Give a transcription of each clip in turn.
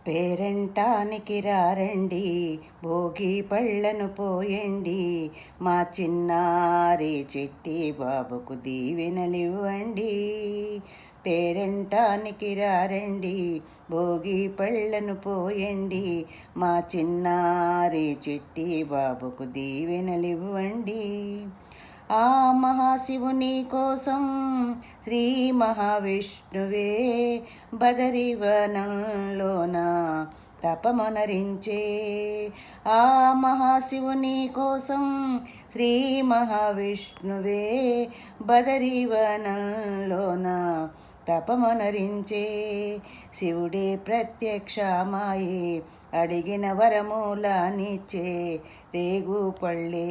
పేరంటానికి రారండి, భోగి పళ్ళను పోయండి, మా చిన్నారి చిట్టి బాబుకు దీవెనలివ్వండి. పేరంటానికి రారండి, భోగి పళ్ళను పోయండి, మా చిన్నారి చిట్టి బాబుకు దీవెనలివ్వండి. ఆ మహాశివుని కోసం శ్రీ మహావిష్ణువే బదరివనంలోన తపమనరించే. ఆ మహాశివుని కోసం శ్రీ మహావిష్ణువే బదరివనంలోన తపమనరించే. శివుడే ప్రత్యక్షమాయే అడిగిన వరమూలానిచ్చే. రేగు పళ్ళే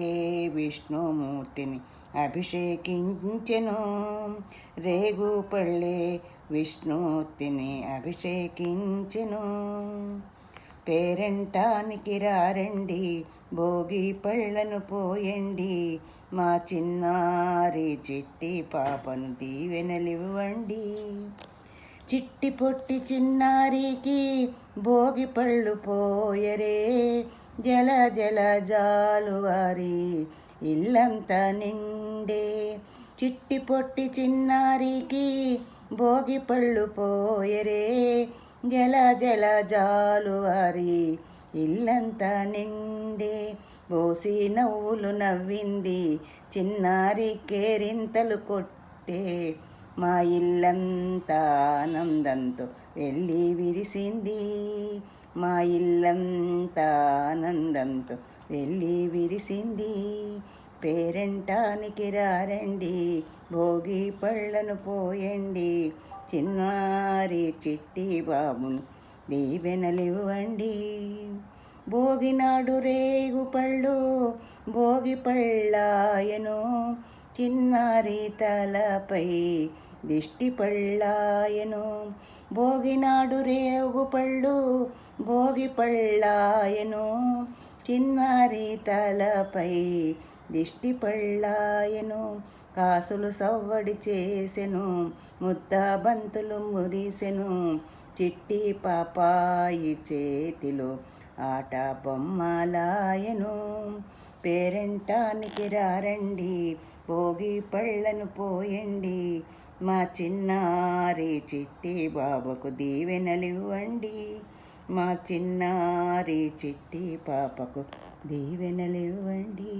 విష్ణుమూర్తిని అభిషేకించెను. రేగు పళ్ళే విష్ణుమూర్తిని అభిషేకించెను. పేరంటానికి రారండి, భోగి పళ్ళను పోయండి, మా చిన్నారి చిట్టి పాపను దీవెనలివ్వండి. చిట్టి పొట్టి చిన్నారికి భోగి పళ్ళు పోయరే, జల జల జాలువారి ఇల్లంతా నిండే. చిట్టి పొట్టి చిన్నారికి భోగి పళ్ళు పోయరే, జల జల జాలువారి ఇల్లంతా నిండే. బోసి నవ్వులు నవ్వింది చిన్నారి కేరింతలు కొట్టే. మా ఇల్లంతా ఆనందంతో వెళ్ళి విరిసింది. మా ఇల్లంతా ఆనందంతో వెళ్ళి విరిసింది. పేరంటానికి రారండి, భోగి పళ్ళను పోయండి, చిన్నారి చిట్టి బాబును దీవెనలివ్వండి. భోగినాడు రేగు పళ్ళు భోగి పళ్ళాయను, చిన్నారి తలపై దిష్టి పళ్ళాయను. భోగినాడు రేగు పళ్ళు భోగి పళ్ళాయను, చిన్నారి తలపై దిష్టి పళ్ళాయను. కాసులు సవ్వడి చేసెను, ముద్ద బంతులు మురిసెను, చిట్టి పాపాయి చేతిలో ఆట బొమ్మలాయను. పేరంటానికి రారండి, భోగి పళ్ళను పోయండి, మా చిన్నారి చిట్టి బాబుకు దీవెనలివ్వండి. మా చిన్నారి చిట్టి పాపకు దీవెనలివ్వండి.